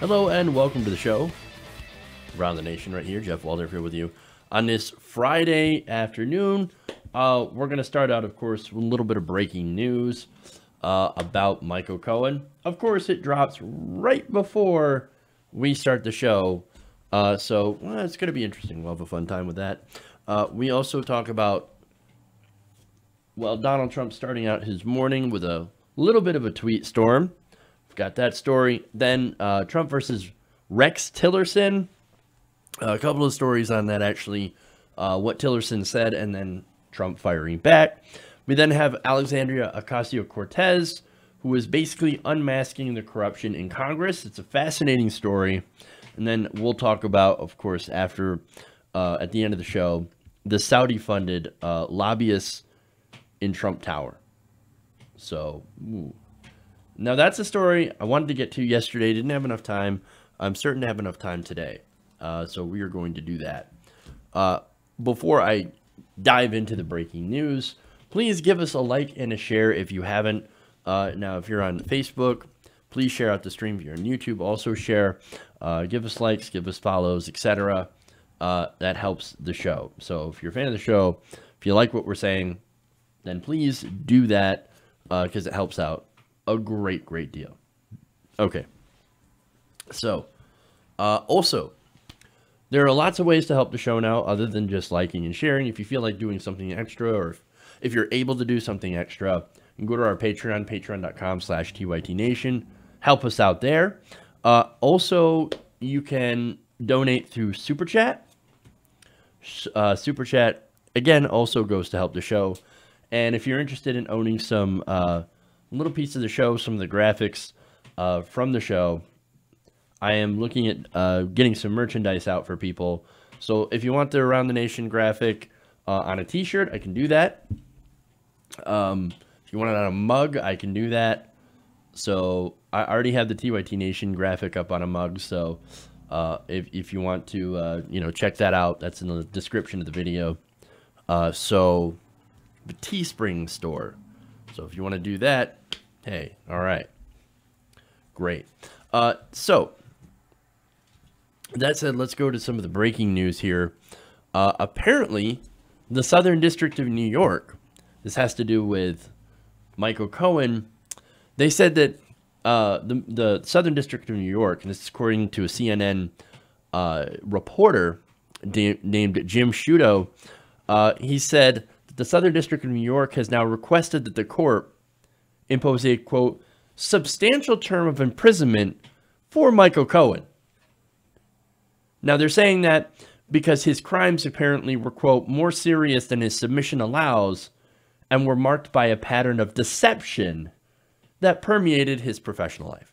Hello and welcome to the show. Around the Nation right here. Jeff Waldorf here with you on this Friday afternoon. We're going to start out, of course, with a little bit of breaking news about Michael Cohen. Of course, it drops right before we start the show. So it's going to be interesting. We'll have a fun time with that. We also talk about, well, Donald Trump starting out his morning with a little bit of a tweet storm. Got that story. Then Trump versus Rex Tillerson. A couple of stories on that, actually. What Tillerson said, and then Trump firing back. We then have Alexandria Ocasio-Cortez, who is basically unmasking the corruption in Congress. It's a fascinating story. And then we'll talk about, of course, after, at the end of the show, the Saudi-funded lobbyists in Trump Tower. So, now that's a story I wanted to get to yesterday. Didn't have enough time. I'm certain to have enough time today. So we are going to do that. Before I dive into the breaking news, please give us a like and a share if you haven't. Now, if you're on Facebook, please share out the stream. If you're on YouTube, also share. Give us likes, give us follows, etc. That helps the show. So if you're a fan of the show, if you like what we're saying, then please do that because it helps out a great deal. Okay. So, also, there are lots of ways to help the show now other than just liking and sharing. If you feel like doing something extra, or if you're able to do something extra, you can go to our Patreon, patreon.com/TYTNation. Help us out there. Also, you can donate through Super Chat. Super Chat, again, also goes to help the show. And if you're interested in owning some little piece of the show, some of the graphics from the show, I am looking at getting some merchandise out for people. So if you want the Around the Nation graphic on a t-shirt, I can do that. If you want it on a mug, I can do that. So I already have the TYT Nation graphic up on a mug. So if you want to, check that out, that's in the description of the video. So the Teespring store. So if you want to do that, hey, all right. Great. So that said, let's go to some of the breaking news here. Apparently, the Southern District of New York, this has to do with Michael Cohen. They said that the Southern District of New York, and this is according to a CNN reporter named Jim Sciutto, he said that the Southern District of New York has now requested that the court impose a, quote, substantial term of imprisonment for Michael Cohen. Now, they're saying that because his crimes apparently were, quote, more serious than his submission allows and were marked by a pattern of deception that permeated his professional life.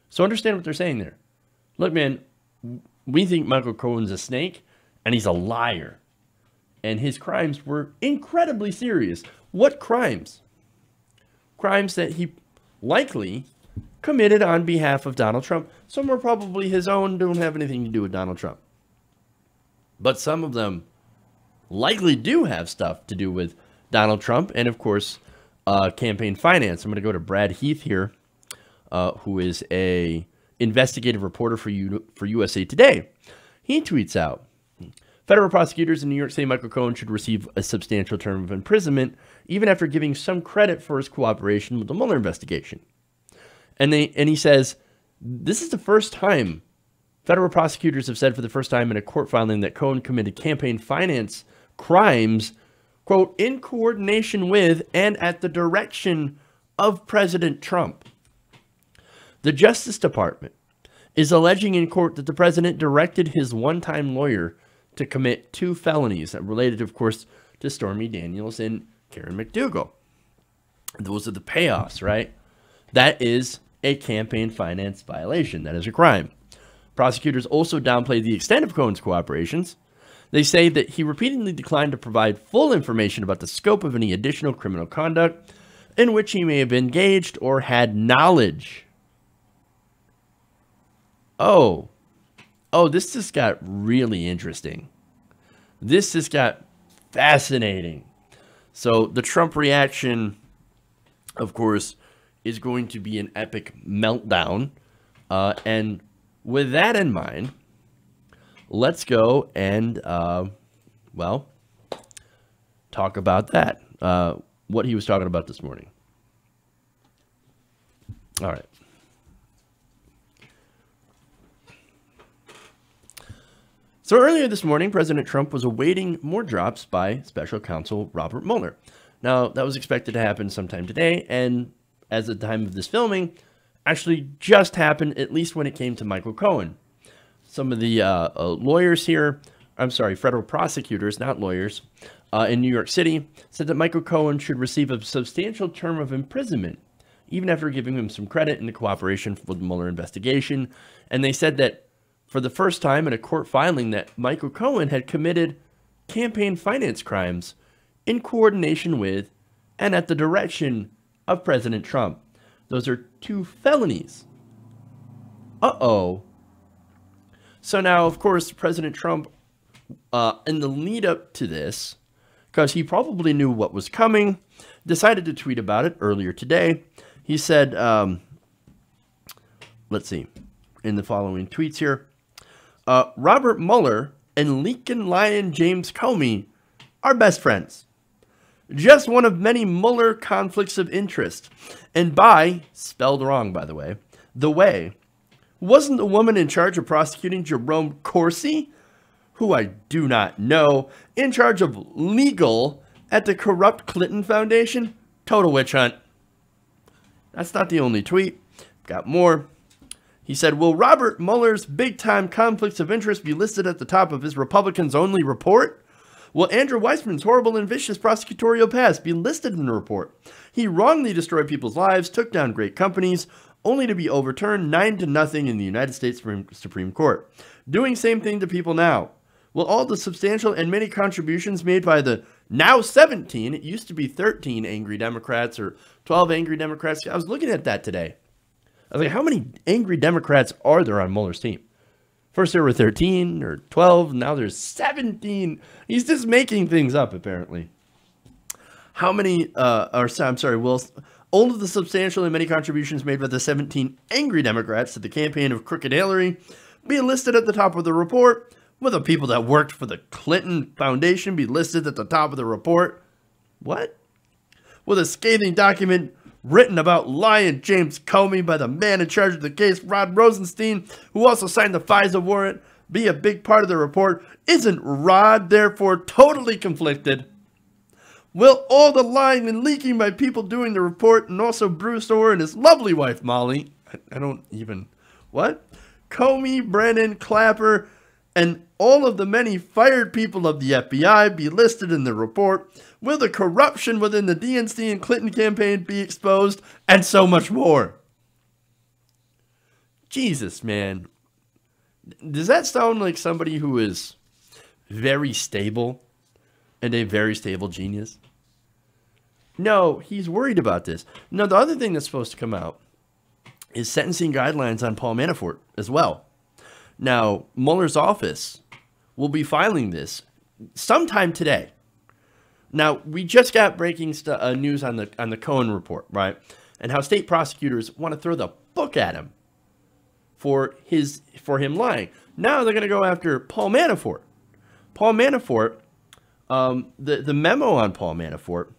So understand what they're saying there. Look, man, we think Michael Cohen's a snake, and he's a liar. And his crimes were incredibly serious. What crimes? Crimes that he likely committed on behalf of Donald Trump. Some are probably his own, don't have anything to do with Donald Trump. But some of them likely do have stuff to do with Donald Trump and, of course, campaign finance. I'm going to go to Brad Heath here, who is a investigative reporter for USA Today. He tweets out, federal prosecutors in New York say Michael Cohen should receive a substantial term of imprisonment, even after giving some credit for his cooperation with the Mueller investigation. And he says, this is the first time federal prosecutors have said for the first time in a court filing that Cohen committed campaign finance crimes, quote, in coordination with and at the direction of President Trump. The Justice Department is alleging in court that the president directed his one-time lawyer to commit 2 felonies that related, of course, to Stormy Daniels and Karen McDougal. Those are the payoffs, right? That is a campaign finance violation. That is a crime. Prosecutors also downplay the extent of Cohen's cooperations. They say that he repeatedly declined to provide full information about the scope of any additional criminal conduct in which he may have engaged or had knowledge. Oh, this just got really interesting. This just got fascinating. So the Trump reaction, of course, is going to be an epic meltdown And with that in mind, let's go and, well, talk about that. What he was talking about this morning. All right. So earlier this morning, President Trump was awaiting more drops by special counsel Robert Mueller. Now, that was expected to happen sometime today, and as of the time of this filming, actually just happened, at least when it came to Michael Cohen. Some of the lawyers here, I'm sorry, federal prosecutors, not lawyers, in New York City, said that Michael Cohen should receive a substantial term of imprisonment, even after giving him some credit in the cooperation with the Mueller investigation. And they said that for the first time in a court filing that Michael Cohen had committed campaign finance crimes in coordination with and at the direction of President Trump. Those are 2 felonies. Uh-oh. So now, of course, President Trump, in the lead up to this, because he probably knew what was coming, decided to tweet about it earlier today. He said, let's see, in the following tweets here, Robert Mueller and Lincoln Lion James Comey are best friends. Just one of many Mueller conflicts of interest. And by, spelled wrong by the way, wasn't the woman in charge of prosecuting Jerome Corsi, who I do not know, in charge of legal at the corrupt Clinton Foundation? Total witch hunt. That's not the only tweet. Got more. He said, will Robert Mueller's big-time conflicts of interest be listed at the top of his Republicans-only report? Will Andrew Weissman's horrible and vicious prosecutorial past be listed in the report? He wrongly destroyed people's lives, took down great companies, only to be overturned 9-0 in the United States Supreme Court. Doing same thing to people now. Will all the substantial and many contributions made by the now 17, it used to be 13 angry Democrats or 12 angry Democrats. I was looking at that today. I was like, how many angry Democrats are there on Mueller's team? First there were 13 or 12, now there's 17. He's just making things up, apparently. How many, will all of the substantial and many contributions made by the 17 angry Democrats to the campaign of Crooked Hillary be listed at the top of the report? Will the people that worked for the Clinton Foundation be listed at the top of the report? What? Will a scathing document written about Lion James Comey by the man in charge of the case, Rod Rosenstein, who also signed the FISA warrant, be a big part of the report? Isn't Rod, therefore, totally conflicted? Will all the lying and leaking by people doing the report, and also Bruce Orr and his lovely wife, Molly, I don't even, what? Comey, Brennan, Clapper, and all of the many fired people of the FBI be listed in the report? Will the corruption within the DNC and Clinton campaign be exposed? And so much more. Jesus, man. Does that sound like somebody who is very stable and a very stable genius? No, he's worried about this. No, the other thing that's supposed to come out is sentencing guidelines on Paul Manafort as well. Now, Mueller's office will be filing this sometime today. Now, we just got breaking news on the Cohen report, right? And how state prosecutors want to throw the book at him for him lying. Now they're going to go after Paul Manafort. Paul Manafort, the memo on Paul Manafort,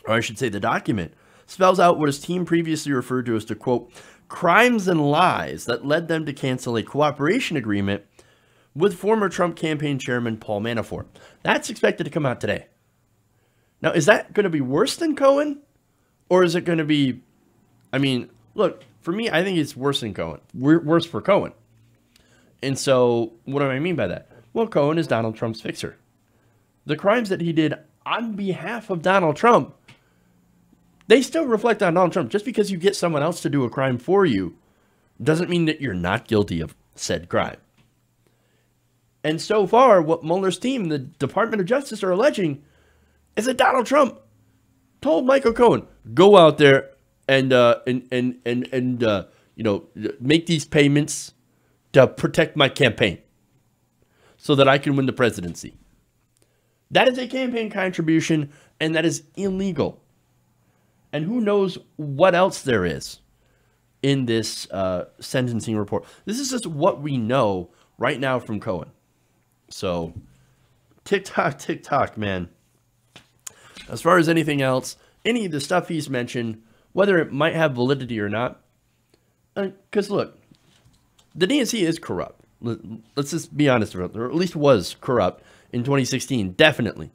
or I should say the document, spells out what his team previously referred to as the, quote, crimes and lies that led them to cancel a cooperation agreement with former Trump campaign chairman Paul Manafort. That's expected to come out today. Now, is that going to be worse than Cohen? Or is it going to be, I mean, look, for me, I think it's worse than Cohen. Worse for Cohen. And so, what do I mean by that? Well, Cohen is Donald Trump's fixer. The crimes that he did on behalf of Donald Trump, they still reflect on Donald Trump. Just because you get someone else to do a crime for you doesn't mean that you're not guilty of said crime. And so far, what Mueller's team, the Department of Justice, are alleging is that Donald Trump told Michael Cohen, go out there and make these payments to protect my campaign so that I can win the presidency. That is a campaign contribution, and that is illegal. And who knows what else there is. in this sentencing report. This is just what we know right now from Cohen. So, tick-tock, man. As far as anything else, any of the stuff he's mentioned, whether it might have validity or not, because look, the DNC is corrupt. Let's just be honest about it, or at least was corrupt in 2016, definitely.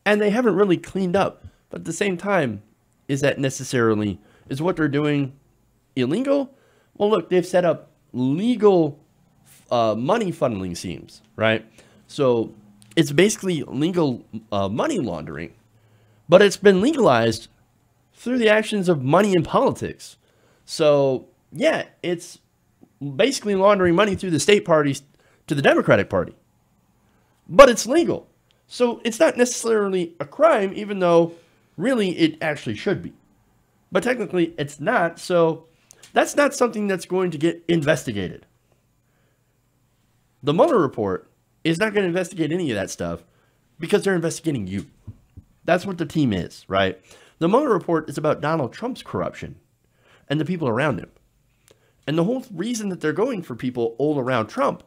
And they haven't really cleaned up. But at the same time, is that necessarily, is what they're doing illegal? Well, look, they've set up legal money funneling schemes, right? So it's basically legal money laundering, but it's been legalized through the actions of money in politics. So yeah, it's basically laundering money through the state parties to the Democratic Party, but it's legal. So it's not necessarily a crime, even though really it actually should be. But technically it's not, so that's not something that's going to get investigated. The Mueller report is not going to investigate any of that stuff because they're investigating you. That's what the team is, right? The Mueller report is about Donald Trump's corruption and the people around him. And the whole reason that they're going for people all around Trump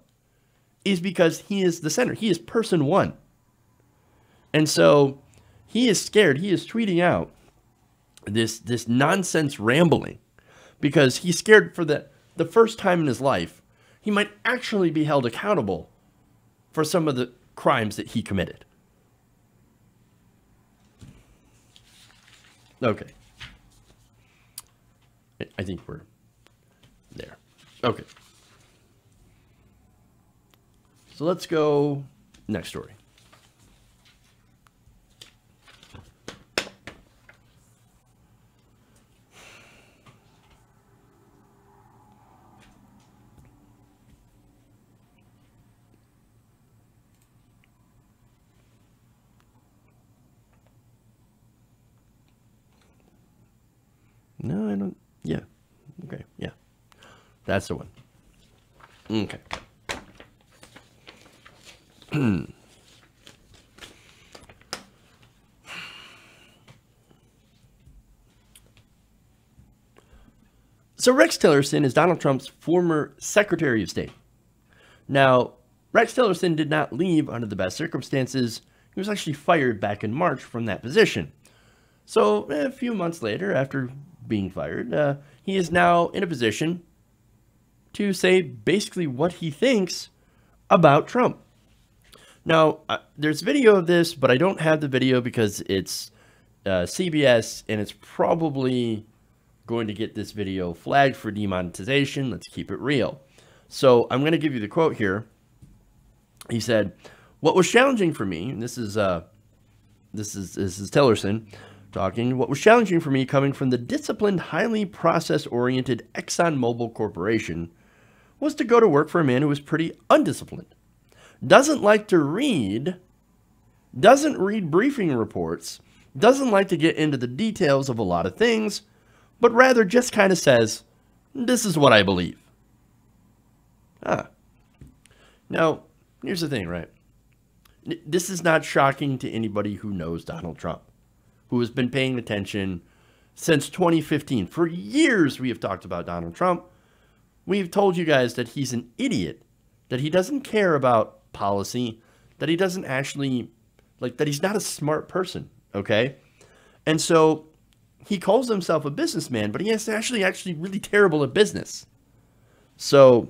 is because he is the center. He is person one. And so he is scared. He is tweeting out this nonsense rambling because he's scared for the first time in his life he might actually be held accountable for some of the crimes that he committed. Okay. I think we're there. Okay. So let's go next story. No, I don't. Yeah. Okay. Yeah. That's the one. Okay. So Rex Tillerson is Donald Trump's former Secretary of State. Now, Rex Tillerson did not leave under the best circumstances. He was actually fired back in March from that position. So a few months later, after being fired, he is now in a position to say basically what he thinks about Trump. Now, there's video of this, but I don't have the video because it's CBS, and it's probably going to get this video flagged for demonetization. Let's keep it real. So I'm going to give you the quote here. He said, "What was challenging for me," and this is Tillerson talking, "what was challenging for me coming from the disciplined, highly process-oriented ExxonMobil Corporation was to go to work for a man who was pretty undisciplined. Doesn't like to read, doesn't read briefing reports, doesn't like to get into the details of a lot of things, but rather just kind of says, this is what I believe." Now, here's the thing, right? This is not shocking to anybody who knows Donald Trump, who has been paying attention since 2015. For years, we have talked about Donald Trump. We've told you guys that he's an idiot, that he doesn't care about policy, that he doesn't actually, that he's not a smart person, okay? And so he calls himself a businessman, but he is actually really terrible at business. So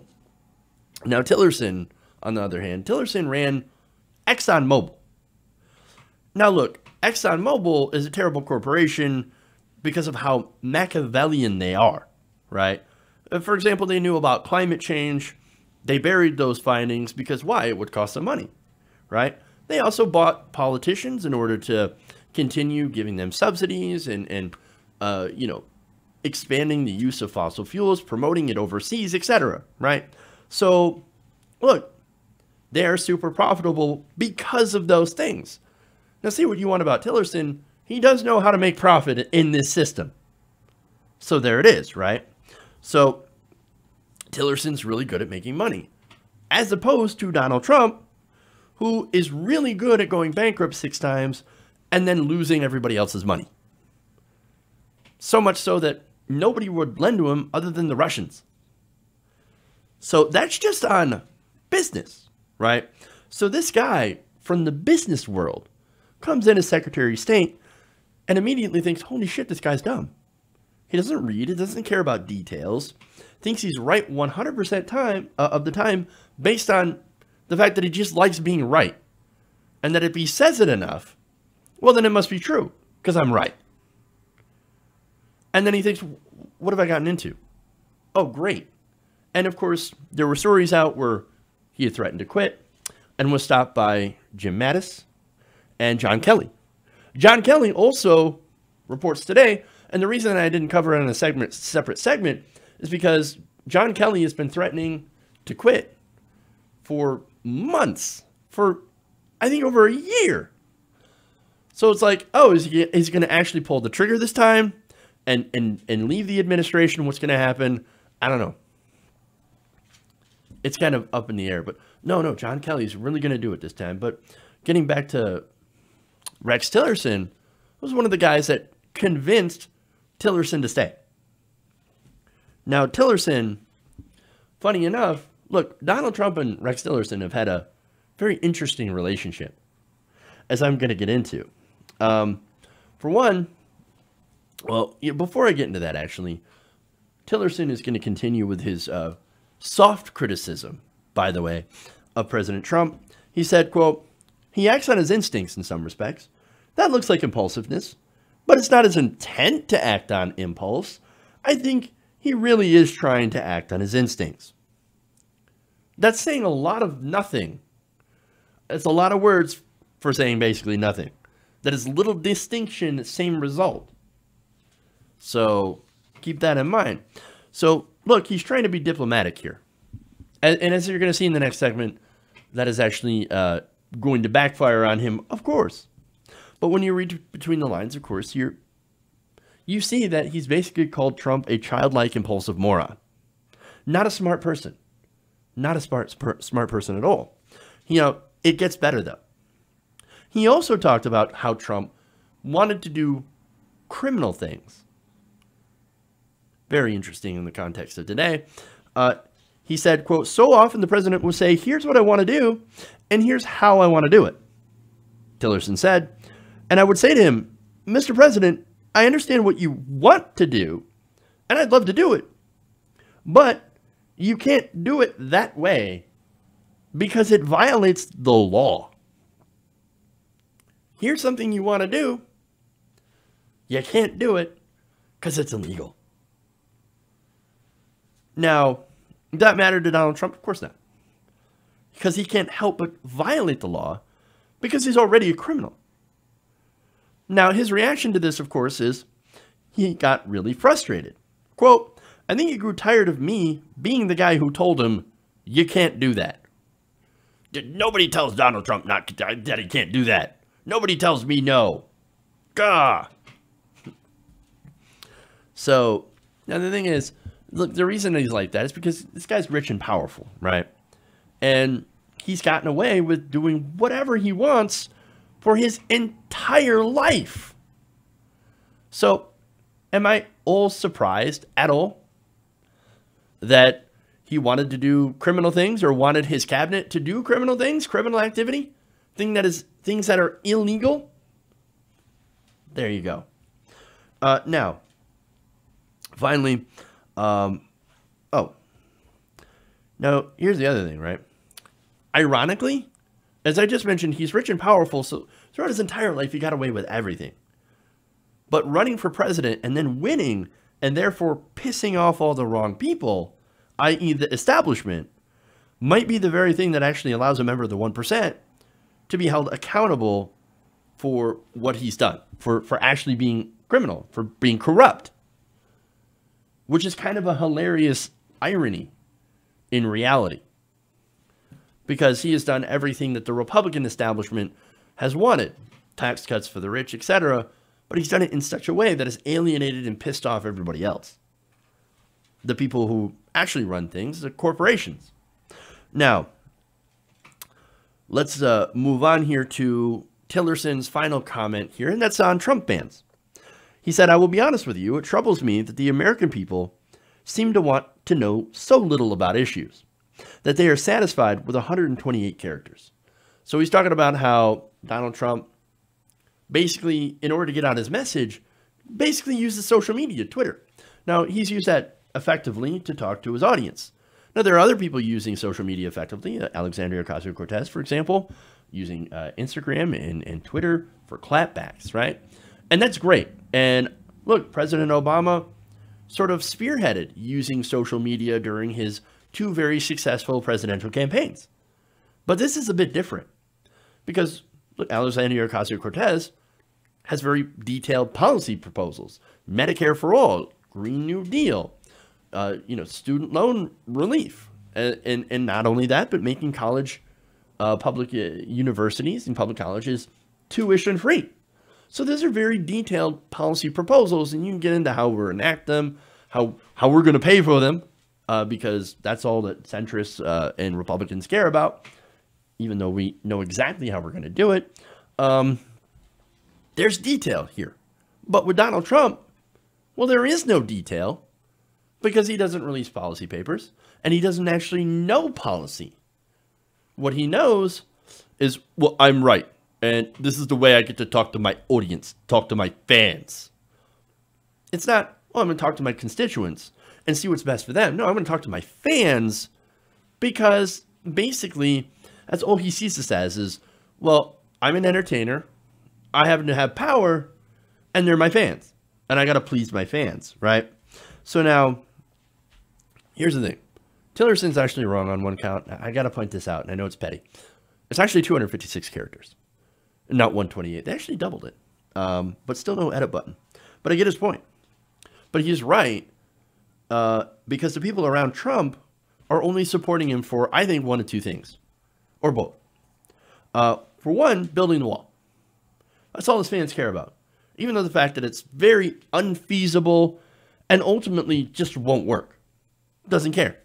now Tillerson, on the other hand, Tillerson ran ExxonMobil. Now look, ExxonMobil is a terrible corporation because of how Machiavellian they are, right? For example, they knew about climate change. They buried those findings because why? It would cost them money, right? They also bought politicians in order to continue giving them subsidies and expanding the use of fossil fuels, promoting it overseas, etc., right? So, look, they're super profitable because of those things. Now, see what you want about Tillerson. He does know how to make profit in this system. So there it is, right? So Tillerson's really good at making money, as opposed to Donald Trump, who is really good at going bankrupt 6 times and then losing everybody else's money. So much so that nobody would lend to him other than the Russians. So that's just on business, right? So this guy from the business world comes in as Secretary of State and immediately thinks, holy shit, this guy's dumb. He doesn't read. He doesn't care about details. Thinks he's right 100% of the time based on the fact that he just likes being right. And that if he says it enough, well, then it must be true because I'm right. And then he thinks, what have I gotten into? Oh, great. And of course, there were stories out where he had threatened to quit and was stopped by Jim Mattis and John Kelly. John Kelly also reports today, and the reason I didn't cover it in a separate segment is because John Kelly has been threatening to quit for months, for I think over a year. So it's like, oh, is he going to actually pull the trigger this time and leave the administration? What's going to happen? I don't know. It's kind of up in the air, but no, John Kelly's really going to do it this time. But getting back to Rex Tillerson, was one of the guys that convinced Tillerson to stay. Now, Tillerson, funny enough, look, Donald Trump and Rex Tillerson have had a very interesting relationship, as I'm going to get into. For one, well, before I get into that, actually, Tillerson is going to continue with his soft criticism, by the way, of President Trump. He said, quote, he acts on his instincts in some respects. That looks like impulsiveness, but it's not his intent to act on impulse. I think he really is trying to act on his instincts. That's saying a lot of nothing. It's a lot of words for saying basically nothing. That is little distinction, same result. So keep that in mind. So look, he's trying to be diplomatic here. And as you're going to see in the next segment, that is actually going to backfire on him, of course. But when you read between the lines, of course, you see that he's basically called Trump a childlike, impulsive moron. Not a smart person. Not a smart person at all. It gets better, though. He also talked about how Trump wanted to do criminal things. Very interesting in the context of today. He said, quote, so often the president will say, here's what I want to do, and here's how I want to do it. Tillerson said, and I would say to him, Mr. President, I understand what you want to do, and I'd love to do it, but you can't do it that way because it violates the law. Here's something you want to do. You can't do it because it's illegal. Now, does that matter to Donald Trump? Of course not. Because he can't help but violate the law because he's already a criminal. Now, his reaction to this, of course, is he got really frustrated. Quote, I think he grew tired of me being the guy who told him, you can't do that. Nobody tells Donald Trump that he can't do that. Nobody tells me no. Gah. So, now the thing is, look, the reason he's like that is because this guy's rich and powerful, right? And he's gotten away with doing whatever he wants for his entire life. So, am I all surprised at all that he wanted to do criminal things or wanted his cabinet to do criminal things, criminal activity, things that are illegal? There you go. Now, finally, now here's the other thing, right? Ironically, as I just mentioned, he's rich and powerful, so throughout his entire life, he got away with everything. But running for president and then winning and therefore pissing off all the wrong people, i.e. the establishment, might be the very thing that actually allows a member of the 1% to be held accountable for what he's done, for actually being criminal, for being corrupt. Which is kind of a hilarious irony in reality. Because he has done everything that the Republican establishment has wanted. Tax cuts for the rich, etc. But he's done it in such a way that has alienated and pissed off everybody else. The people who actually run things, the corporations. Now, let's move on here to Tillerson's final comment here, and that's on Trump bans. He said, "I will be honest with you, it troubles me that the American people seem to want to know so little about issues, that they are satisfied with 128 characters." So he's talking about how Donald Trump basically, in order to get out his message, basically uses social media, Twitter. Now, he's used that effectively to talk to his audience. Now, there are other people using social media effectively. Alexandria Ocasio-Cortez, for example, using Instagram and Twitter for clapbacks, right? And that's great. And look, President Obama sort of spearheaded using social media during his 2 very successful presidential campaigns. But this is a bit different because, look, Alexandria Ocasio-Cortez has very detailed policy proposals. Medicare for all, Green New Deal, student loan relief. And not only that, but making college, public universities and public colleges tuition free. So those are very detailed policy proposals, and you can get into how we're enact them, how we're going to pay for them, because that's all that centrists and Republicans care about, even though we know exactly how we're going to do it. There's detail here. But with Donald Trump, well, there is no detail because he doesn't release policy papers and he doesn't actually know policy. What he knows is, well, I'm right. And this is the way I get to talk to my audience, talk to my fans. It's not, well, I'm going to talk to my constituents and see what's best for them. No, I'm going to talk to my fans because basically that's all he sees this as is, well, I'm an entertainer. I happen to have power and they're my fans. And I got to please my fans, right? So now, here's the thing. Tillerson's actually wrong on one count. I got to point this out, and I know it's petty. It's actually 256 characters, not 128. They actually doubled it, but still no edit button. But I get his point. But he's right, because the people around Trump are only supporting him for, I think, 1 of 2 things, or both. For one, building the wall. That's all his fans care about. Even though the fact that it's very unfeasible and ultimately just won't work. Doesn't care.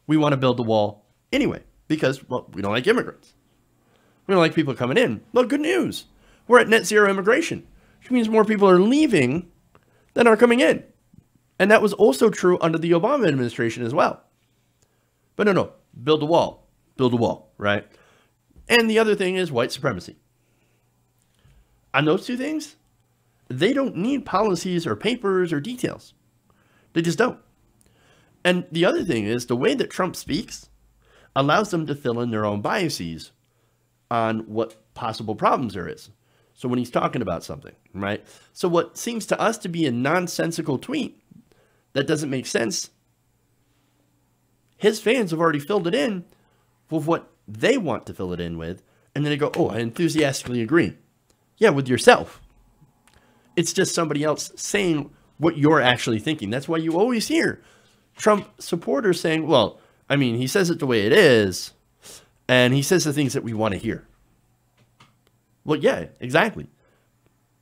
We want to build the wall anyway because, well, we don't like immigrants. We don't like people coming in. Well, good news. We're at net zero immigration, which means more people are leaving than are coming in. And that was also true under the Obama administration as well. But no, build a wall. Build a wall, right? And the other thing is white supremacy. On those 2 things, they don't need policies or papers or details. They just don't. And the other thing is the way that Trump speaks allows them to fill in their own biases on what possible problems there is. So when he's talking about something, right? So what seems to us to be a nonsensical tweet that doesn't make sense, his fans have already filled it in with what they want to fill it in with. And then they go, oh, I enthusiastically agree. Yeah, with yourself. It's just somebody else saying what you're actually thinking. That's why you always hear Trump supporters saying, well, I mean, he says it the way it is, and he says the things that we want to hear. Well, yeah, exactly.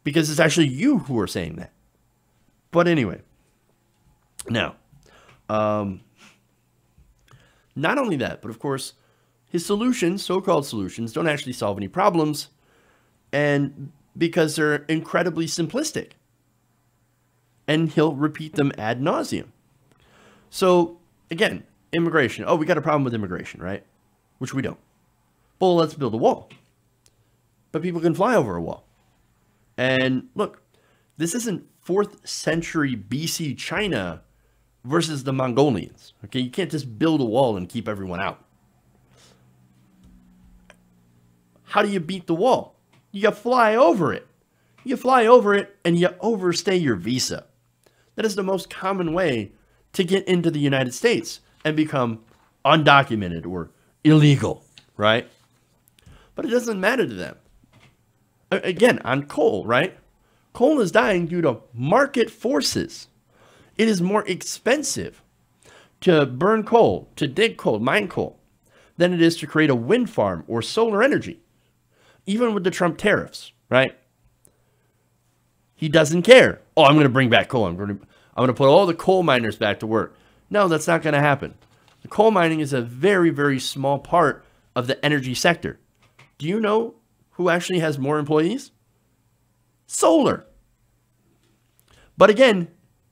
Because it's actually you who are saying that. But anyway, now, not only that, but of course, his solutions, so-called solutions, don't actually solve any problems, and because they're incredibly simplistic. And he'll repeat them ad nauseum. So, again, immigration. Oh, we got a problem with immigration, right? Which we don't. Well, let's build a wall. But people can fly over a wall. And look, this isn't 4th century BC China versus the Mongolians. Okay, you can't just build a wall and keep everyone out. How do you beat the wall? You fly over it. You fly over it and you overstay your visa. That is the most common way to get into the United States and become undocumented or illegal, right? But it doesn't matter to them. Again, on coal, right? Coal is dying due to market forces. It is more expensive to burn coal, to dig coal, mine coal, than it is to create a wind farm or solar energy. Even with the Trump tariffs, right? He doesn't care. Oh, I'm going to bring back coal. I'm going to put all the coal miners back to work. No, that's not going to happen. The coal mining is a very, very small part of the energy sector. Do you know who actually has more employees? Solar. But again,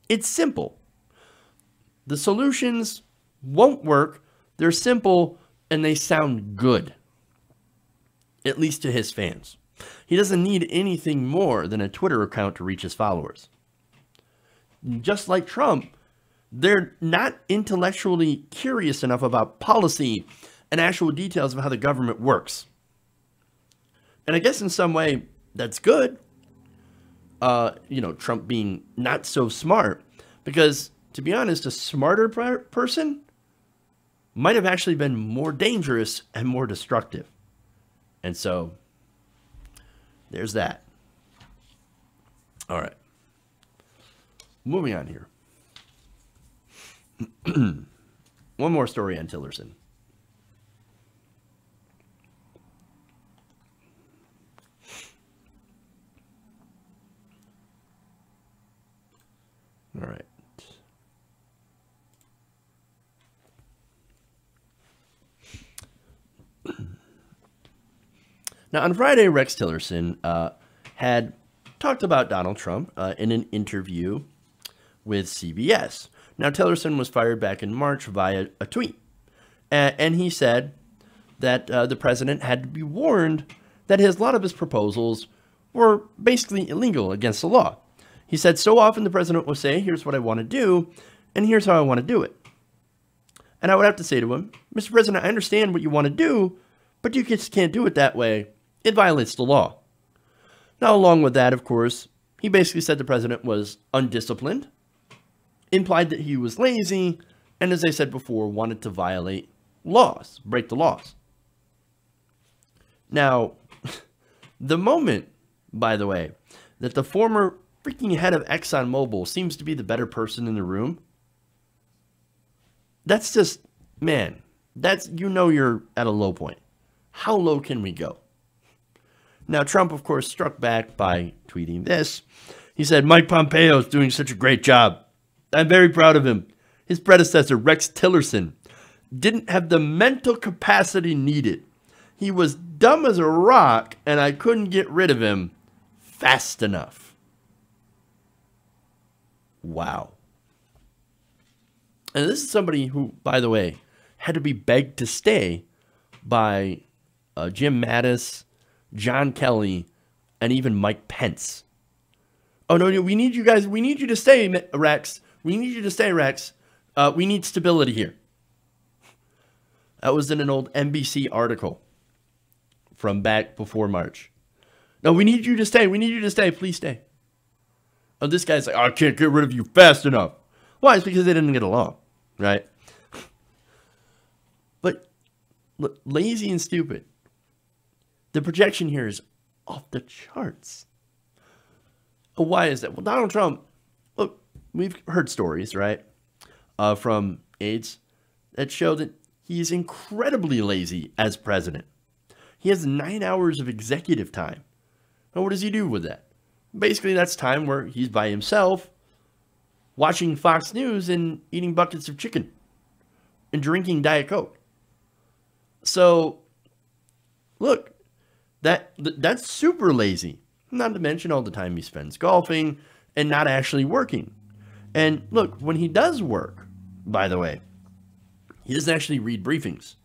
it's simple. The solutions won't work. They're simple and they sound good, at least to his fans. He doesn't need anything more than a Twitter account to reach his followers. Just like Trump, they're not intellectually curious enough about policy and actual details of how the government works. And I guess in some way, that's good. Trump being not so smart. Because, to be honest, a smarter person might have actually been more dangerous and more destructive. And so, there's that. All right. Moving on here. One more story on Tillerson. All right. Now, on Friday, Rex Tillerson had talked about Donald Trump in an interview with CBS. Now, Tillerson was fired back in March via a tweet. And he said that the president had to be warned that a lot of his proposals were basically illegal against the law. He said, so often the president will say, here's what I want to do, and here's how I want to do it. And I would have to say to him, Mr. President, I understand what you want to do, but you just can't do it that way. It violates the law. Now, along with that, of course, he basically said the president was undisciplined, implied that he was lazy, and as I said before, wanted to violate laws, break the laws. Now, the moment, by the way, that the former freaking head of ExxonMobil seems to be the better person in the room, that's just, man, that's, you're at a low point. How low can we go? Now, Trump, of course, struck back by tweeting this. He said, Mike Pompeo is doing such a great job. I'm very proud of him. His predecessor, Rex Tillerson, didn't have the mental capacity needed. He was dumb as a rock, and I couldn't get rid of him fast enough. Wow. And this is somebody who, by the way, had to be begged to stay by Jim Mattis, John Kelly, and even Mike Pence. Oh, no, we need you guys. We need you to stay, Rex. We need you to stay, Rex. We need stability here. That was in an old NBC article from back before March. No, we need you to stay. We need you to stay. Please stay. Oh, this guy's like, oh, I can't get rid of you fast enough. Why? It's because they didn't get along, right? But look, lazy and stupid. The projection here is off the charts. Why is that? Well, Donald Trump, look, we've heard stories, right, from aides that show that he's incredibly lazy as president. He has 9 hours of executive time. Now, what does he do with that? Basically, that's time where he's by himself, watching Fox News and eating buckets of chicken and drinking Diet Coke. So, look, that's super lazy. Not to mention all the time he spends golfing and not actually working. And look, when he does work, by the way, he doesn't actually read briefings.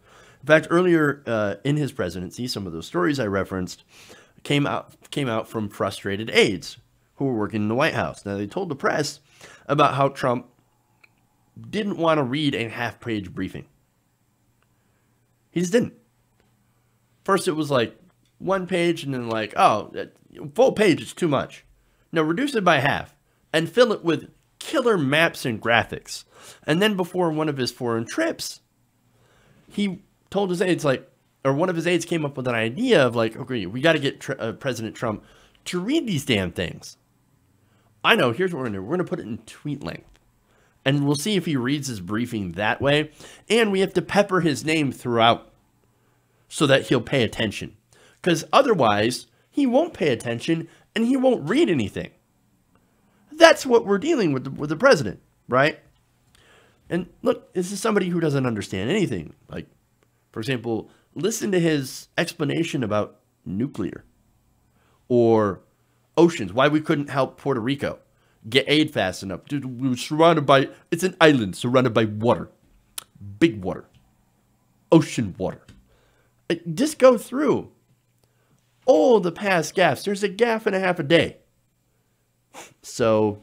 In fact, earlier in his presidency, some of those stories I referenced came out from frustrated aides who were working in the White House. Now, they told the press about how Trump didn't want to read a half-page briefing. He just didn't. First, it was like 1 page, and then like, oh, full page is too much. No, reduce it by half and fill it with killer maps and graphics. And then before one of his foreign trips, he told his aides, like, or one of his aides came up with an idea of like, okay, we got to get President Trump to read these damn things. I know, here's what we're going to do. We're going to put it in tweet length. And we'll see if he reads his briefing that way. And we have to pepper his name throughout so that he'll pay attention. Because otherwise, he won't pay attention and he won't read anything. That's what we're dealing with the president, right? And look, this is somebody who doesn't understand anything. Like, for example, listen to his explanation about nuclear or oceans, why we couldn't help Puerto Rico. get aid fast enough. Dude, we were surrounded by, it's an island surrounded by water. Big water. Ocean water. Just go through all the past gaffes. There's a gaffe and a half a day. So,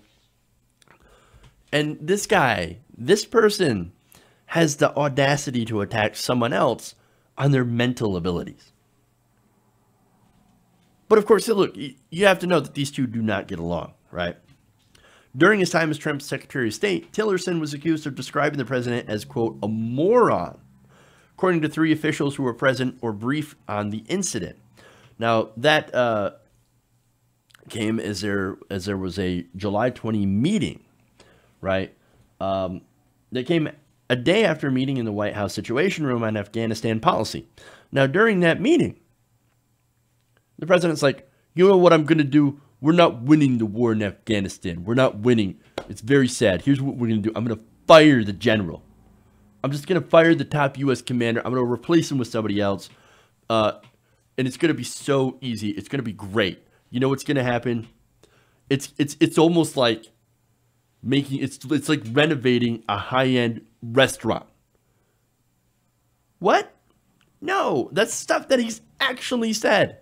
and this guy, this person has the audacity to attack someone else on their mental abilities. But of course, look, you have to know that these two do not get along, right? During his time as Trump's Secretary of State, Tillerson was accused of describing the president as, quote, a moron, according to 3 officials who were present or briefed on the incident. Now, that came as there was a July 20 meeting, right? That came a day after a meeting in the White House Situation Room on Afghanistan policy. Now, during that meeting, the president's like, you know what I'm going to do? We're not winning the war in Afghanistan. We're not winning. It's very sad. Here's what we're going to do. I'm going to fire the general. I'm just going to fire the top U.S. commander. I'm going to replace him with somebody else. And it's going to be so easy. It's going to be great. You know what's going to happen? It's almost like it's like renovating a high-end restaurant. What? No, that's stuff that he's actually said.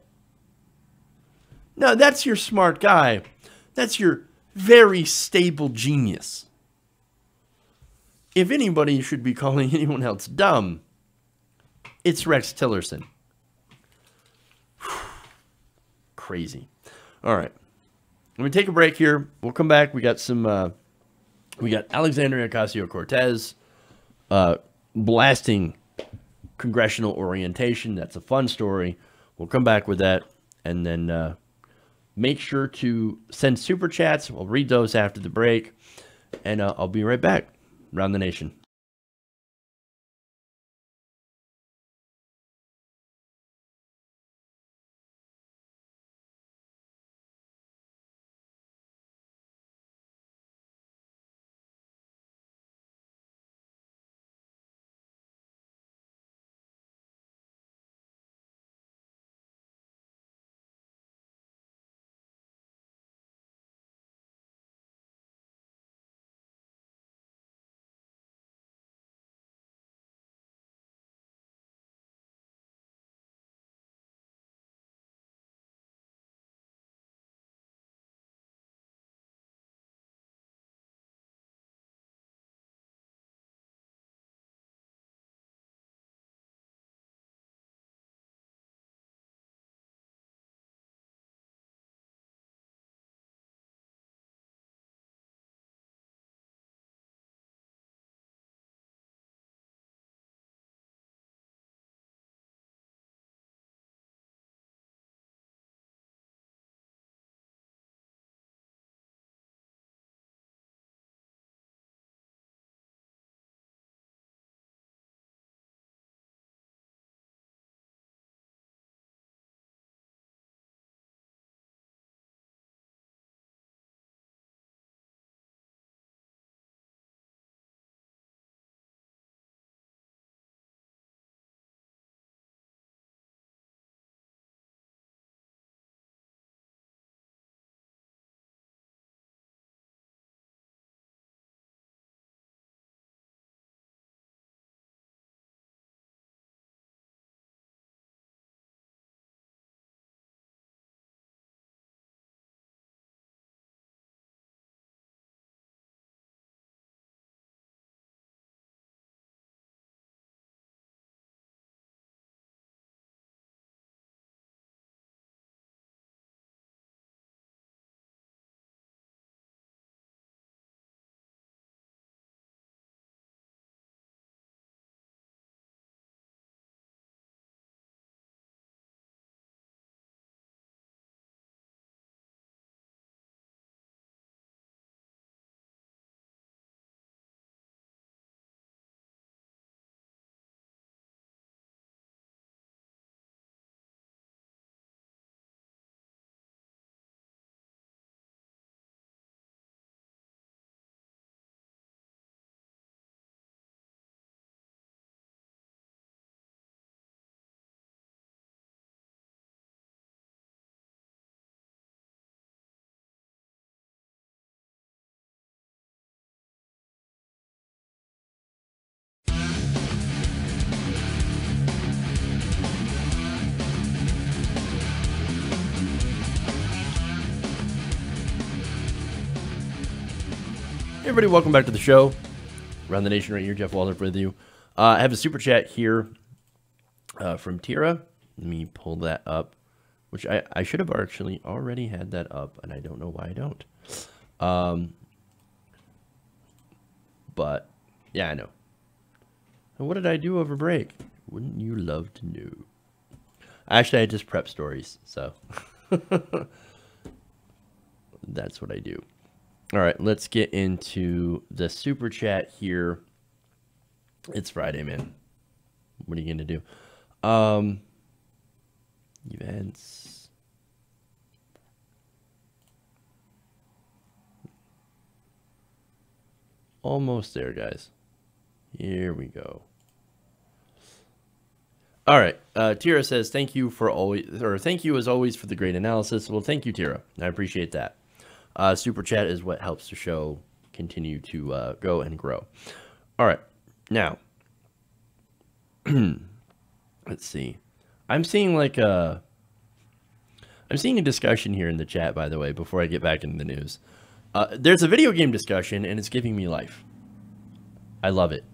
No, that's your smart guy. That's your very stable genius. If anybody should be calling anyone else dumb, it's Rex Tillerson. Crazy. All right. Let me take a break here. We'll come back. We got some, we got Alexandria Ocasio-Cortez blasting congressional orientation. That's a fun story. We'll come back with that. And then make sure to send super chats. We'll read those after the break. And I'll be right back. Around the Nation. everybody, welcome back to the show. Around the Nation right here, Jeff Waldorf with you. I have a super chat here from Tira. Let me pull that up, which I should have actually already had that up, and I don't know why I don't. But, yeah, I know. And what did I do over break? Wouldn't you love to know? Actually, I just prep stories, so that's what I do. All right, let's get into the super chat here. It's Friday, man. What are you going to do? Events. Almost there, guys. Here we go. All right. Tira says, thank you for always, or thank you as always for the great analysis. Well, thank you, Tira. I appreciate that. Super chat is what helps the show continue to go and grow. All right. Now, let's see. I'm seeing a discussion here in the chat, by the way, before I get back into the news. There's a video game discussion, and it's giving me life. I love it.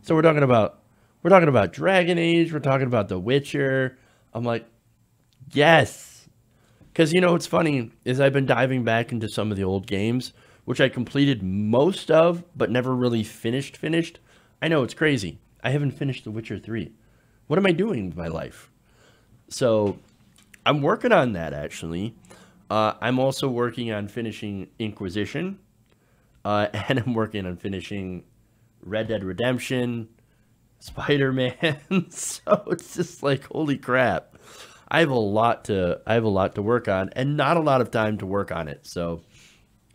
So we're talking about Dragon Age. We're talking about The Witcher. I'm like, yes. Because, you know, what's funny is I've been diving back into some of the old games, which I completed most of, but never really finished. I know, it's crazy. I haven't finished The Witcher 3. What am I doing with my life? So I'm working on that, actually. I'm also working on finishing Inquisition. And I'm working on finishing Red Dead Redemption, Spider-Man. So it's just like, holy crap. I have a lot to work on, and not a lot of time to work on it. So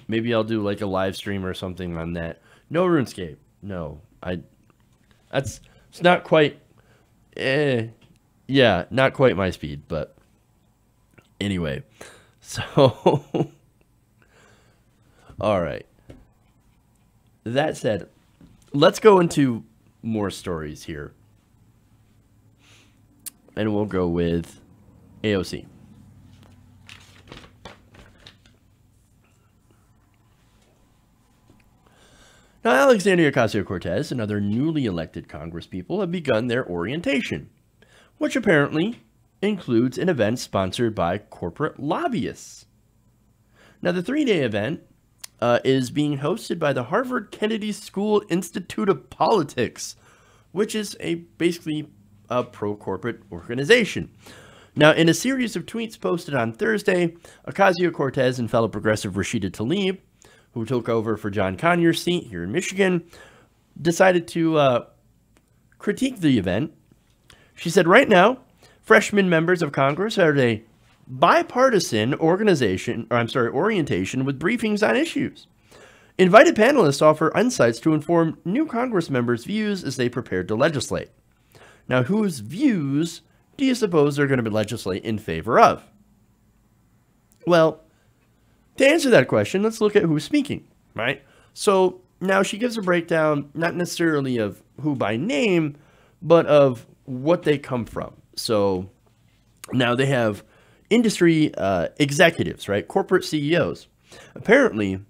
maybe I'll do like a live stream or something on that. No RuneScape. No. It's not quite yeah, not quite my speed, but anyway. So all right. That said, let's go into more stories here. And we'll go with AOC. Now, Alexandria Ocasio-Cortez and other newly elected congresspeople have begun their orientation, which apparently includes an event sponsored by corporate lobbyists. Now, the 3-day event is being hosted by the Harvard Kennedy School Institute of Politics, which is basically a pro-corporate organization. Now, in a series of tweets posted on Thursday, Ocasio-Cortez and fellow progressive Rashida Tlaib, who took over for John Conyers' seat here in Michigan, decided to critique the event. She said, right now, freshman members of Congress are a bipartisan orientation with briefings on issues. Invited panelists offer insights to inform new Congress members' views as they prepare to legislate. Now, whose views do you suppose they're going to legislate in favor of? Well, to answer that question, let's look at who's speaking, right? So now she gives a breakdown, not necessarily of who by name, but of what they come from. So now they have industry executives, right? Corporate CEOs. Apparently,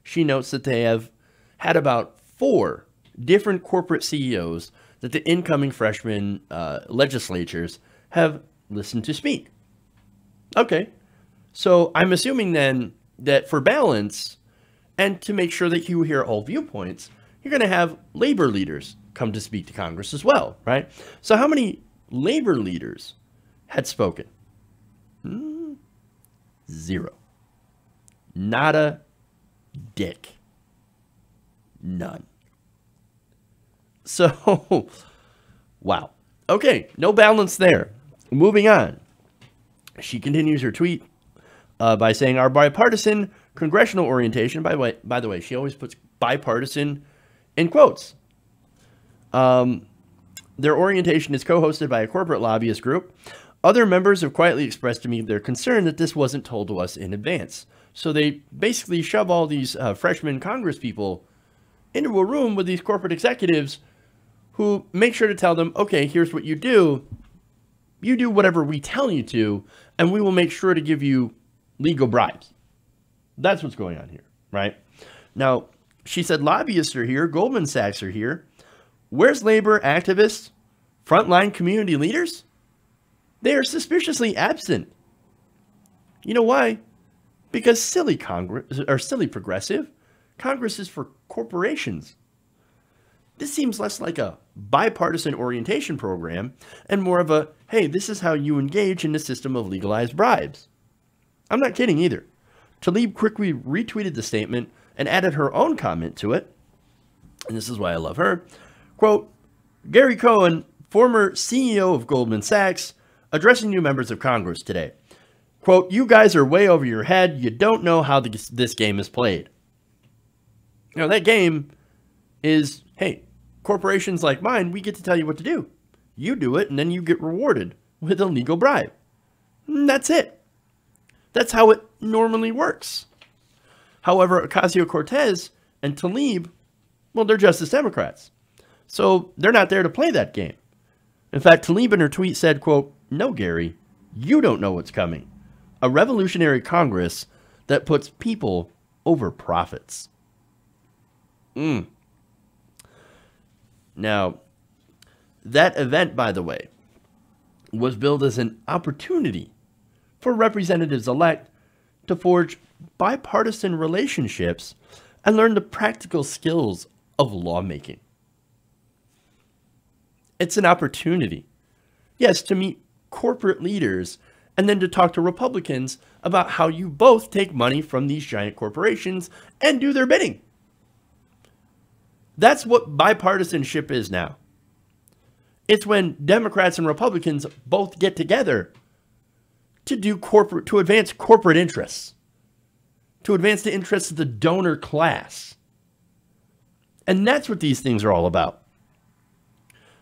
she notes that they have had about 4 different corporate CEOs that the incoming freshman legislatures have listened to speak. Okay. So I'm assuming then that for balance and to make sure that you hear all viewpoints, you're going to have labor leaders come to speak to Congress as well, right? So how many labor leaders had spoken? 0. Not a dick. None. So, wow. Okay, no balance there. Moving on. She continues her tweet by saying, our bipartisan congressional orientation, by the way, she always puts bipartisan in quotes. Their orientation is co-hosted by a corporate lobbyist group. Other members have quietly expressed to me their concern that this wasn't told to us in advance. So they basically shove all these freshman Congress people into a room with these corporate executives who make sure to tell them, okay, here's what you do. You do whatever we tell you to, and we will make sure to give you legal bribes. That's what's going on here, right? Now, she said lobbyists are here, Goldman Sachs are here. Where's labor activists, frontline community leaders? They are suspiciously absent. You know why? Because silly Congress, or silly progressive, Congress is for corporations. This seems less like a bipartisan orientation program and more of a, hey, this is how you engage in the system of legalized bribes. I'm not kidding either. Tlaib quickly retweeted the statement and added her own comment to it. And this is why I love her. Quote, Gary Cohen, former CEO of Goldman Sachs, addressing new members of Congress today. Quote, you guys are way over your head. You don't know how this game is played. Now, that game is, hey, corporations like mine, we get to tell you what to do. You do it, and then you get rewarded with a legal bribe. And that's it. That's how it normally works. However, Ocasio-Cortez and Tlaib, well, they're Justice Democrats. So they're not there to play that game. In fact, Tlaib in her tweet said, quote, no, Gary, you don't know what's coming. A revolutionary Congress that puts people over profits. Now, that event, by the way, was billed as an opportunity for representatives-elect to forge bipartisan relationships and learn the practical skills of lawmaking. It's an opportunity, yes, to meet corporate leaders and then to talk to Republicans about how you both take money from these giant corporations and do their bidding. That's what bipartisanship is now. It's when Democrats and Republicans both get together to advance corporate interests, to advance the interests of the donor class. And that's what these things are all about.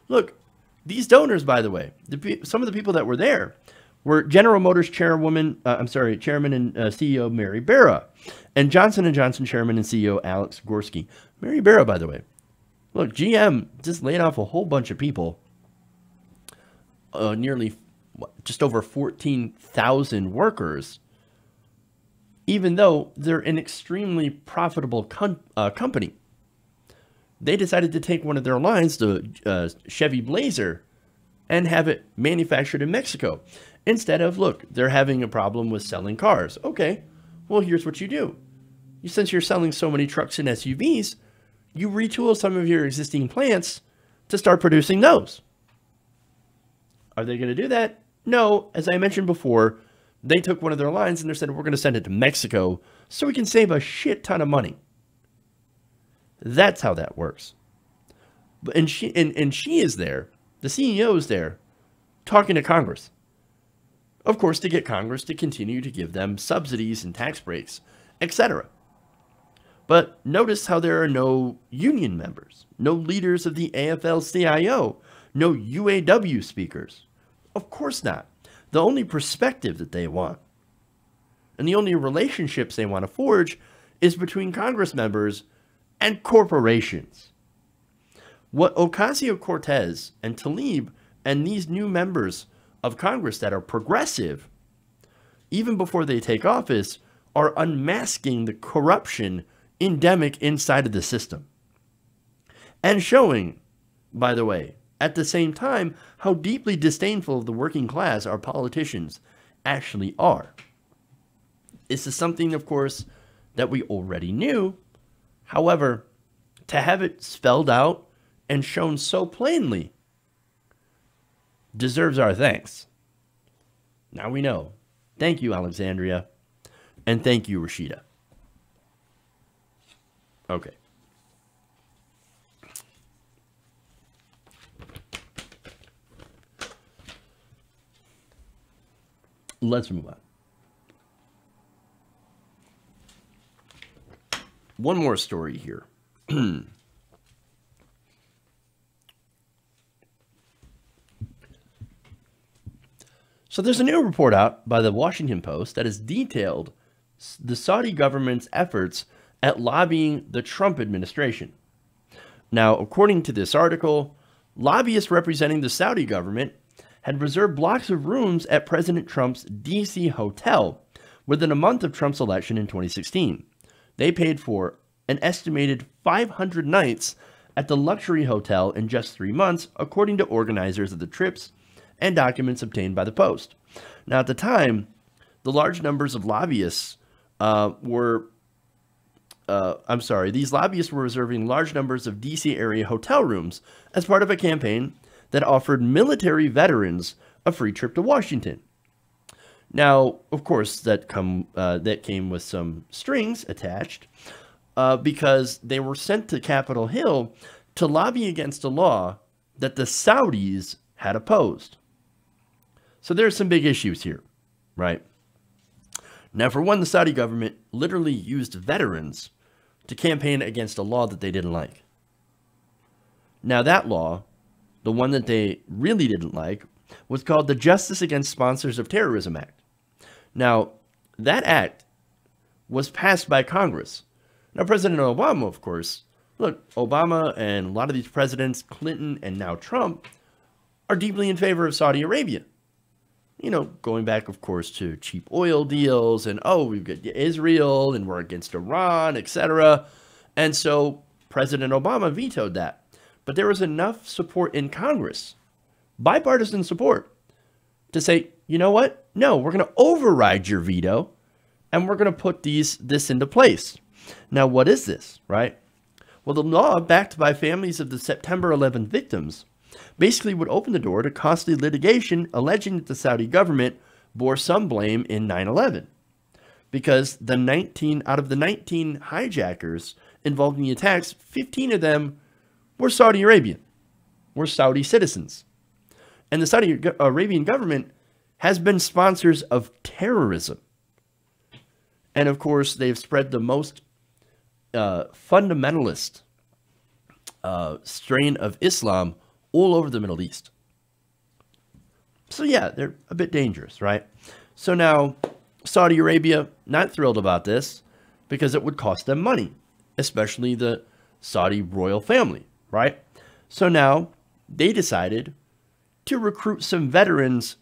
Look, these donors, by the way, some of the people that were there were General Motors chairman and CEO Mary Barra, and Johnson & Johnson chairman and CEO Alex Gorski. Mary Barra, by the way, look, GM just laid off a whole bunch of people, just over 14,000 workers, even though they're an extremely profitable company. They decided to take one of their lines, the Chevy Blazer, and have it manufactured in Mexico. Instead of, look, they're having a problem with selling cars. Okay, well, here's what you do. Since you're selling so many trucks and SUVs, you retool some of your existing plants to start producing those. Are they going to do that? No. As I mentioned before, they took one of their lines and they said, we're going to send it to Mexico so we can save a shit ton of money. That's how that works. And she is there, the CEO is there, talking to Congress. Of course, to get Congress to continue to give them subsidies and tax breaks, etc. But notice how there are no union members, no leaders of the AFL-CIO, no UAW speakers. Of course not. The only perspective that they want, and the only relationships they want to forge, is between Congress members and corporations. What Ocasio-Cortez and Tlaib and these new members of Congress that are progressive, even before they take office, are unmasking the corruption endemic inside of the system. And showing, by the way, at the same time, how deeply disdainful of the working class our politicians actually are. This is something, of course, that we already knew. However, to have it spelled out and shown so plainly deserves our thanks. Now we know. Thank you, Alexandria. And thank you, Rashida. Okay. Let's move on. One more story here. So there's a new report out by the Washington Post that has detailed the Saudi government's efforts at lobbying the Trump administration. Now, according to this article, lobbyists representing the Saudi government had reserved blocks of rooms at President Trump's D.C. hotel within a month of Trump's election in 2016. They paid for an estimated 500 nights at the luxury hotel in just 3 months, according to organizers of the trips and documents obtained by the Post. Now, at the time, the large numbers of lobbyists these lobbyists were reserving large numbers of D.C. area hotel rooms as part of a campaign that offered military veterans a free trip to Washington. Now, of course, that came with some strings attached because they were sent to Capitol Hill to lobby against a law that the Saudis had opposed. So there's some big issues here, right? Now, for one, the Saudi government literally used veterans to campaign against a law that they didn't like. Now, that law, the one that they really didn't like, was called the Justice Against Sponsors of Terrorism Act. Now, that act was passed by Congress. Now, President Obama, of course, look, Obama and a lot of these presidents, Clinton and now Trump, are deeply in favor of Saudi Arabia. You know, going back, of course, to cheap oil deals and, we've got Israel and we're against Iran, etc. And so President Obama vetoed that. But there was enough support in Congress, bipartisan support, to say, you know what? No, we're going to override your veto and we're going to put this into place. Now, what is this, right? Well, the law, backed by families of the September 11 victims, basically would open the door to costly litigation alleging that the Saudi government bore some blame in 9/11, because out of the 19 hijackers involved in the attacks, 15 of them were Saudi Arabian, were Saudi citizens. And the Saudi Arabian government has been sponsors of terrorism. And of course, they've spread the most fundamentalist strain of Islam all over the Middle East. So yeah, they're a bit dangerous, right? So now Saudi Arabia, not thrilled about this because it would cost them money, especially the Saudi royal family, right? So now they decided to recruit some veterans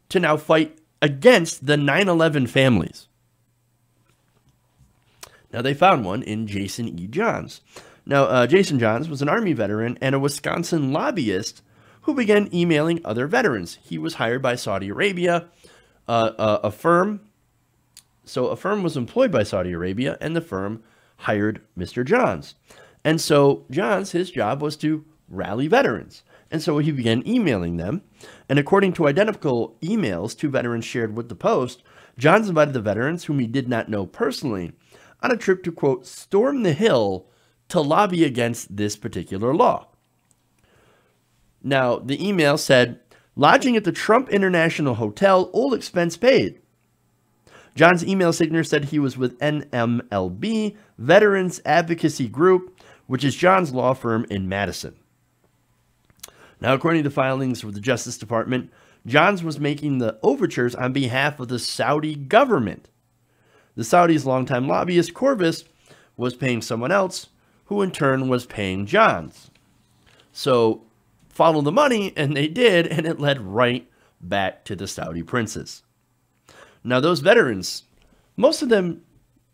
to now fight against the 9/11 families. Now they found one in Jason E. Johns. Now, Jason Johns was an Army veteran and a Wisconsin lobbyist who began emailing other veterans. He was hired by Saudi Arabia, a firm. So a firm was employed by Saudi Arabia, and the firm hired Mr. Johns. And so Johns, his job was to rally veterans. And so he began emailing them. And according to identical emails two veterans shared with the Post, Johns invited the veterans, whom he did not know personally, on a trip to, quote, storm the Hill to lobby against this particular law. Now, the email said, lodging at the Trump International Hotel, all expense paid. John's email signature said he was with NMLB, Veterans Advocacy Group, which is John's law firm in Madison. Now, according to filings with the Justice Department, Johns was making the overtures on behalf of the Saudi government. The Saudis' longtime lobbyist, Corvus, was paying someone else, who in turn was paying Johns. So follow the money, and they did, and it led right back to the Saudi princes. Now, those veterans, most of them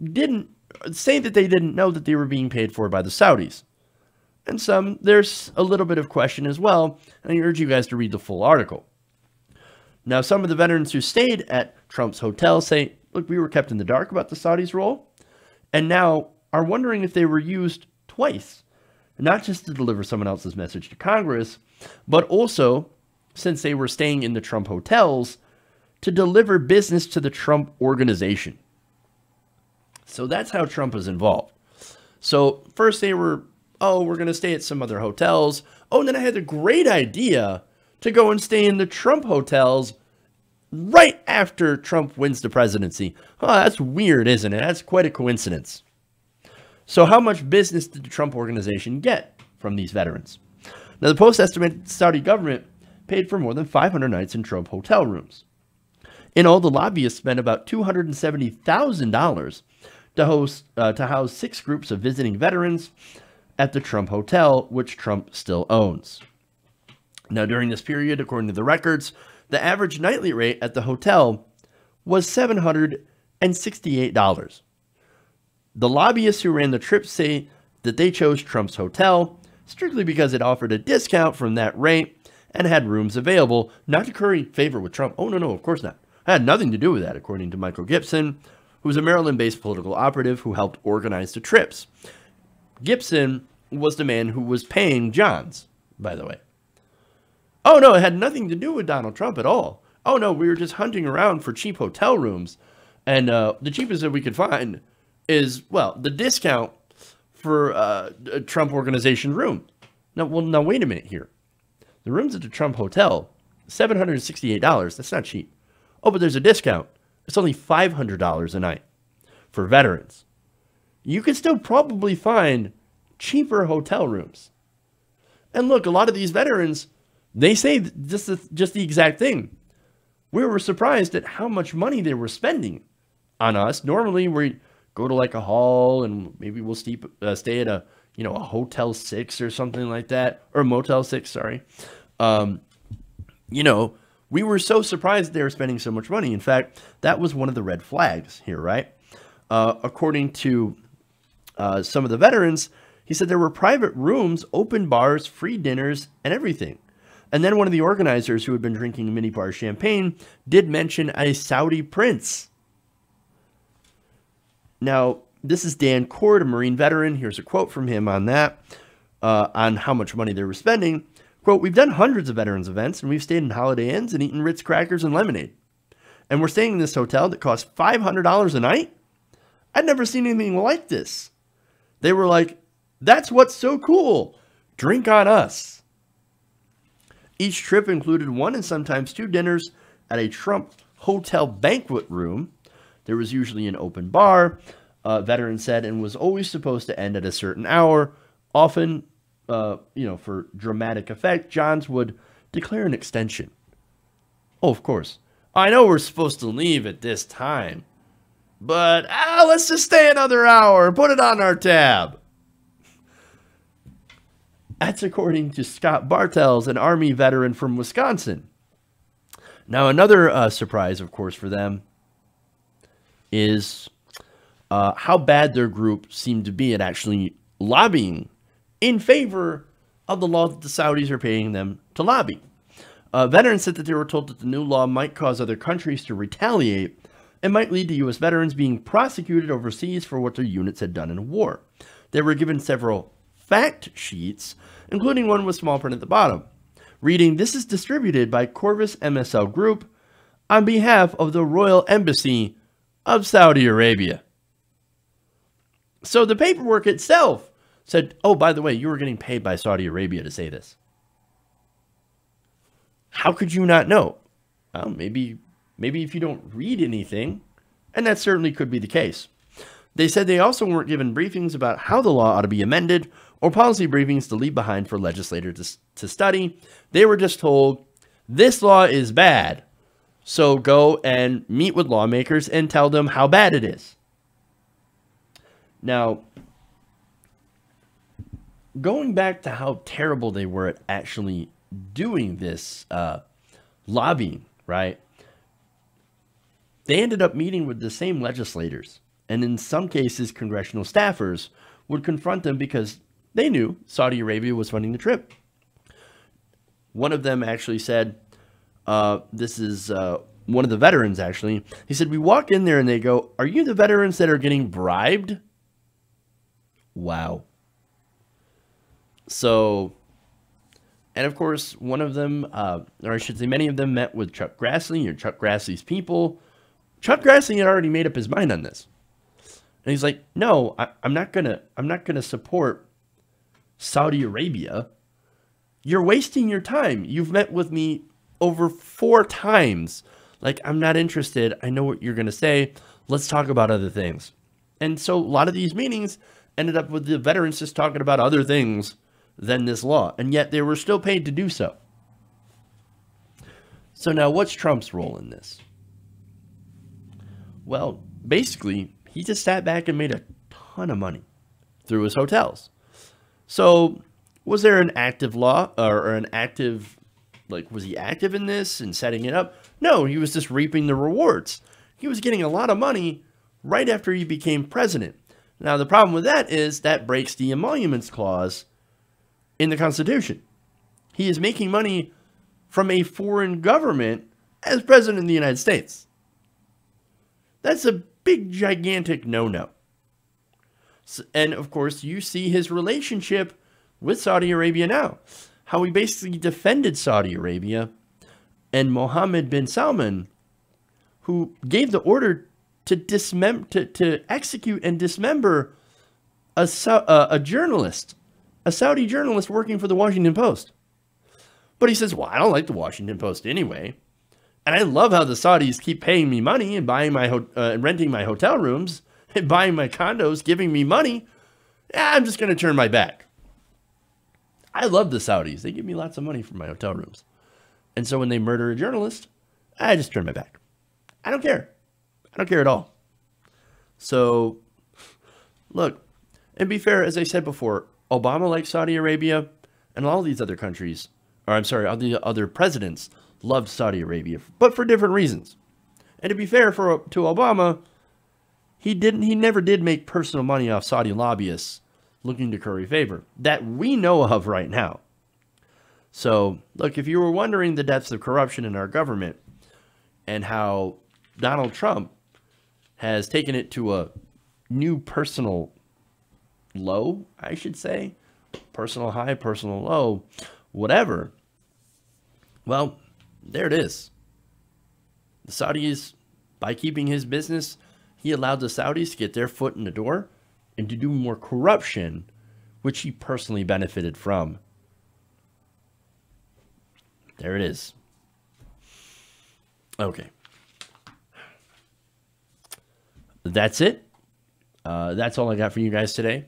didn't say that they didn't know that they were being paid for by the Saudis. And some, there's a little bit of question as well, and I urge you guys to read the full article. Now, some of the veterans who stayed at Trump's hotel say, look, we were kept in the dark about the Saudis' role, and now are wondering if they were used twice, not just to deliver someone else's message to Congress, but also, since they were staying in the Trump hotels, to deliver business to the Trump organization. So that's how Trump is involved. So first they were, we're going to stay at some other hotels. And then I had the great idea to go and stay in the Trump hotels right after Trump wins the presidency. That's weird, isn't it? That's quite a coincidence. So how much business did the Trump organization get from these veterans? Now, the Post estimated the Saudi government paid for more than 500 nights in Trump hotel rooms. In all, the lobbyists spent about $270,000 to house 6 groups of visiting veterans at the Trump Hotel, which Trump still owns. Now, during this period, according to the records, the average nightly rate at the hotel was $768. The lobbyists who ran the trip say that they chose Trump's hotel strictly because it offered a discount from that rate and had rooms available, not to curry favor with Trump. Oh, no, of course not. It had nothing to do with that, according to Michael Gibson, who was a Maryland-based political operative who helped organize the trips. Gibson was the man who was paying Johns, by the way. Oh, no, it had nothing to do with Donald Trump at all. Oh, no, we were just hunting around for cheap hotel rooms. And the cheapest that we could find is, well, the discount for a Trump organization room. Now, wait a minute here. The rooms at the Trump Hotel, $768. That's not cheap. Oh, but there's a discount. It's only $500 a night for veterans. You can still probably find cheaper hotel rooms. And look, a lot of these veterans, they say just the exact thing. We were surprised at how much money they were spending on us. Normally, we go to like a hall and maybe we'll stay at a Hotel 6 or something like that, or Motel 6, sorry. We were so surprised they were spending so much money. In fact, that was one of the red flags here, right? According to some of the veterans, he said there were private rooms, open bars, free dinners, and everything. And then one of the organizers who had been drinking minibar champagne did mention a Saudi prince. Now, this is Dan Cord, a Marine veteran. Here's a quote from him on that, on how much money they were spending. Quote, "We've done hundreds of veterans events, and we've stayed in Holiday Inns and eaten Ritz crackers and lemonade. And we're staying in this hotel that costs $500 a night? I'd never seen anything like this." They were like, "That's what's so cool. Drink on us." Each trip included one and sometimes two dinners at a Trump hotel banquet room. There was usually an open bar, veteran said, and was always supposed to end at a certain hour. Often, for dramatic effect, Johns would declare an extension. Oh, of course. I know we're supposed to leave at this time, but let's just stay another hour. Put it on our tab. That's according to Scott Bartels, an Army veteran from Wisconsin. Now, another surprise, of course, for them is how bad their group seemed to be at actually lobbying in favor of the law that the Saudis are paying them to lobby. Veterans said that they were told that the new law might cause other countries to retaliate and might lead to U.S. veterans being prosecuted overseas for what their units had done in a war. They were given several fact sheets, including one with small print at the bottom, reading, "This is distributed by Corvus MSL Group on behalf of the Royal Embassy of Saudi Arabia." So the paperwork itself said, oh, by the way, you were getting paid by Saudi Arabia to say this. How could you not know? Well, maybe if you don't read anything, and that certainly could be the case. They said they also weren't given briefings about how the law ought to be amended or policy briefings to leave behind for legislators to study. They were just told, this law is bad, so go and meet with lawmakers and tell them how bad it is. Now, going back to how terrible they were at actually doing this lobbying, right? They ended up meeting with the same legislators. And in some cases, congressional staffers would confront them because they knew Saudi Arabia was funding the trip. One of them actually said, this is one of the veterans actually, he said, "We walk in there and they go, 'Are you the veterans that are getting bribed?'" Wow. So, and of course, one of them, or I should say many of them, met with Chuck Grassley or Chuck Grassley's people. Chuck Grassley had already made up his mind on this. And he's like, "No, I'm not gonna support Saudi Arabia. You're wasting your time. You've met with me over 4 times. Like, I'm not interested. I know what you're gonna say. Let's talk about other things." And so a lot of these meetings ended up with the veterans just talking about other things than this law, and yet they were still paid to do so. So now, what's Trump's role in this? Well, basically, he just sat back and made a ton of money through his hotels. So was there an active law or an active, like, was he active in this and setting it up? No, he was just reaping the rewards. He was getting a lot of money right after he became president. Now, the problem with that is that breaks the emoluments clause in the Constitution. He is making money from a foreign government as president of the United States. That's a big, gigantic no-no. And, of course, you see his relationship with Saudi Arabia now. How he basically defended Saudi Arabia and Mohammed bin Salman, who gave the order to execute and dismember a journalist, a Saudi journalist working for the Washington Post. But he says, well, I don't like the Washington Post anyway. And I love how the Saudis keep paying me money and buying my renting my hotel rooms and buying my condos, giving me money. Yeah, I'm just going to turn my back. I love the Saudis. They give me lots of money for my hotel rooms. And so when they murder a journalist, I just turn my back. I don't care. I don't care at all. So, look, and be fair, as I said before, Obama liked Saudi Arabia, and all these other countries, or I'm sorry, all the other presidents loved Saudi Arabia, but for different reasons. And to be fair to Obama, he never did make personal money off Saudi lobbyists looking to curry favor that we know of right now. So, look, if you were wondering the depths of corruption in our government and how Donald Trump has taken it to a new personal low, I should say, personal high, personal low, whatever. Well, there it is. The Saudis, by keeping his business, he allowed the Saudis to get their foot in the door and to do more corruption, which he personally benefited from. There it is. Okay. That's it. That's all I got for you guys today.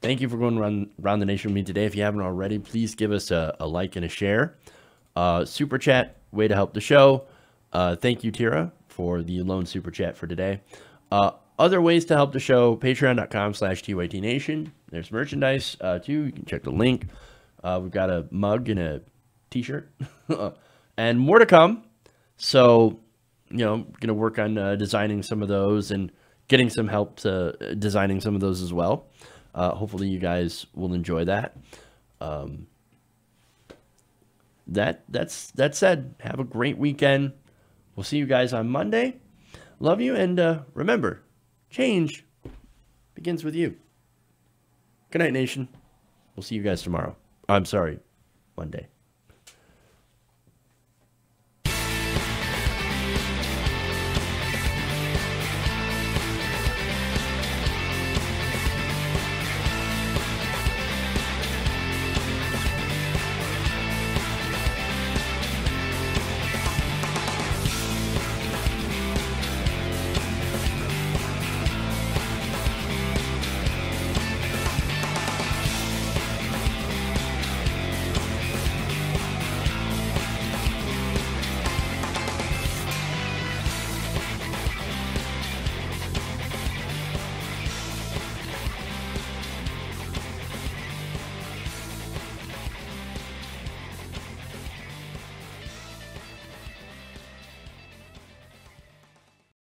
Thank you for going around the nation with me today. If you haven't already, please give us a like and a share. Super chat, way to help the show. Thank you, Tira, for the lone super chat for today. Other ways to help the show, patreon.com/TYTNation. There's merchandise, too. You can check the link. We've got a mug and a t-shirt. And more to come. So, you know, going to work on designing some of those and getting some help to designing some of those as well. Hopefully you guys will enjoy that. That said, have a great weekend. We'll see you guys on Monday. Love you, and remember, change begins with you. Good night, nation. We'll see you guys tomorrow. I'm sorry, Monday.